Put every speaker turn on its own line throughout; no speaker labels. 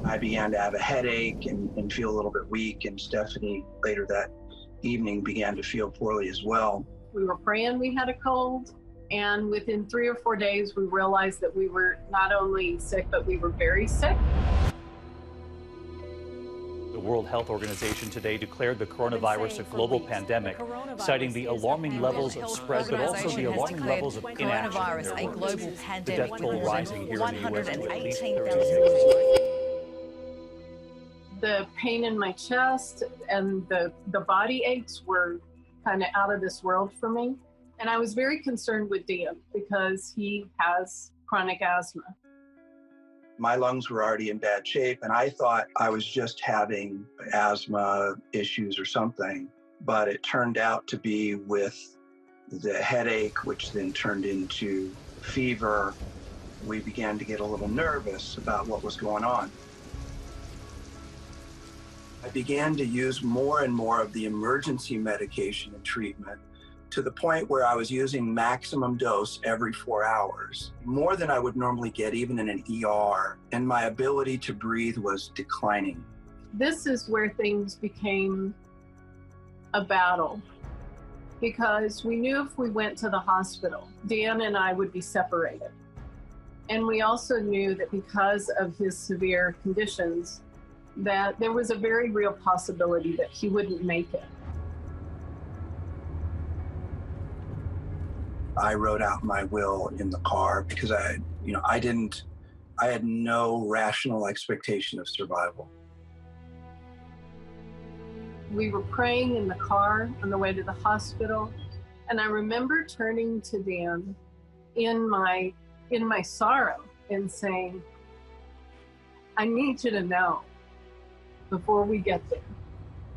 I began to have a headache and feel a little bit weak, and Stephanie later that evening began to feel poorly as well.
We were praying we had a cold, and within 3 or 4 days, we realized that we were not only sick, but we were very sick.
The World Health Organization today declared the coronavirus a global pandemic, citing the alarming levels of spread, but also the alarming levels of inaction.
Coronavirus a global pandemic,
the death toll rising here in the U.S. to at least
118,000.
The pain in my chest and the body aches were kind of out of this world for me. And I was very concerned with Dan because he has chronic asthma.
My lungs were already in bad shape, and I thought I was just having asthma issues or something. But it turned out to be with the headache, which then turned into fever. We began to get a little nervous about what was going on. I began to use more and more of the emergency medication and treatment, to the point where I was using maximum dose every 4 hours, more than I would normally get even in an ER, and my ability to breathe was declining.
This is where things became a battle, because we knew if we went to the hospital, Dan and I would be separated. And we also knew that because of his severe conditions, that there was a very real possibility that he wouldn't make it.
I wrote out my will in the car because I had no rational expectation of survival.
We were praying in the car on the way to the hospital, and I remember turning to Dan in my sorrow and saying, I need you to know before we get there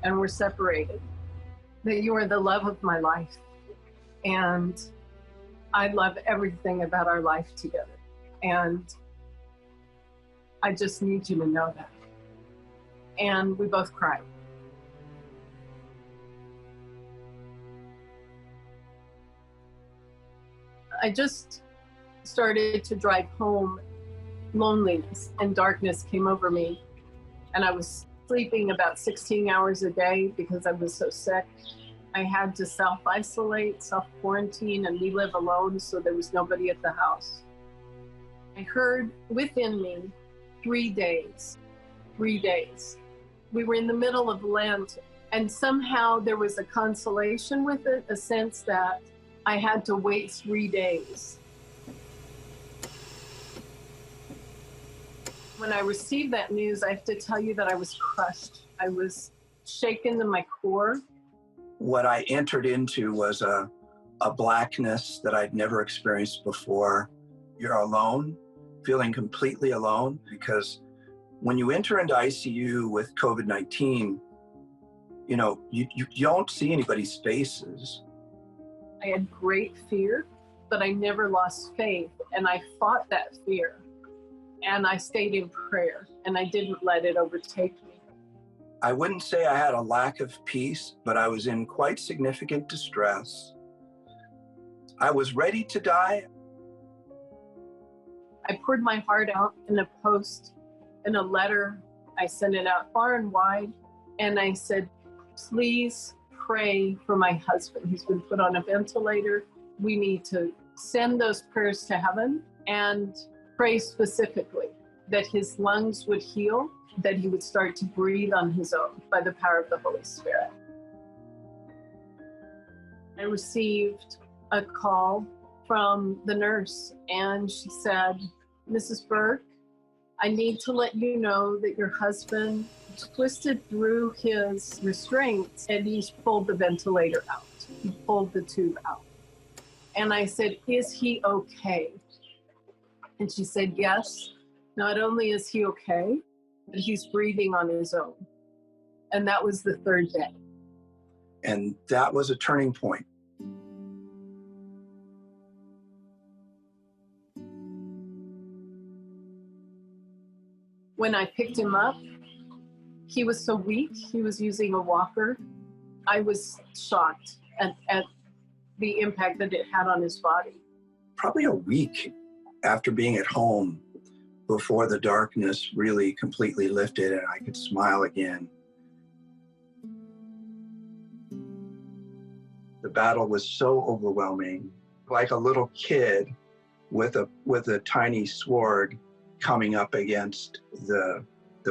and we're separated, that you are the love of my life. And I love everything about our life together. And I just need you to know that. And we both cried. I just started to drive home. Loneliness and darkness came over me. And I was sleeping about 16 hours a day because I was so sick. I had to self-isolate, self-quarantine, and we live alone, so there was nobody at the house. I heard within me 3 days. 3 days. We were in the middle of Lent, and somehow there was a consolation with it, a sense that I had to wait 3 days. When I received that news, I have to tell you that I was crushed. I was shaken to my core.
What I entered into was a blackness that I'd never experienced before. You're alone, feeling completely alone, because when you enter into ICU with COVID-19, you don't see anybody's faces.
I had great fear, but I never lost faith, and I fought that fear. And I stayed in prayer, and I didn't let it overtake me.
I wouldn't say I had a lack of peace, but I was in quite significant distress. I was ready to die.
I poured my heart out in a post, in a letter. I sent it out far and wide, and I said, please pray for my husband. He's been put on a ventilator. We need to send those prayers to heaven and pray specifically that his lungs would heal, that he would start to breathe on his own by the power of the Holy Spirit. I received a call from the nurse, and she said, Mrs. Burke, I need to let you know that your husband twisted through his restraints and he's pulled the ventilator out. He pulled the tube out. And I said, is he okay? And she said, yes, not only is he okay, but he's breathing on his own. And that was the third day.
And that was a turning point.
When I picked him up, he was so weak, he was using a walker. I was shocked at the impact that it had on his body.
Probably a week after being at home, before the darkness really completely lifted and I could smile again. The battle was so overwhelming, like a little kid with a tiny sword coming up against the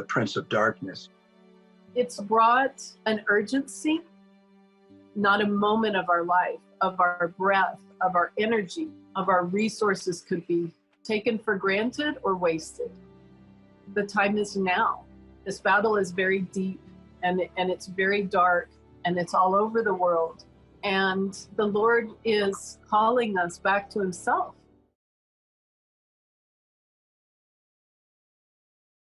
Prince of Darkness.
It's brought an urgency, not a moment of our life, of our breath, of our energy, of our resources could be taken for granted or wasted. The time is now. This battle is very deep and it's very dark and it's all over the world. And the Lord is calling us back to himself.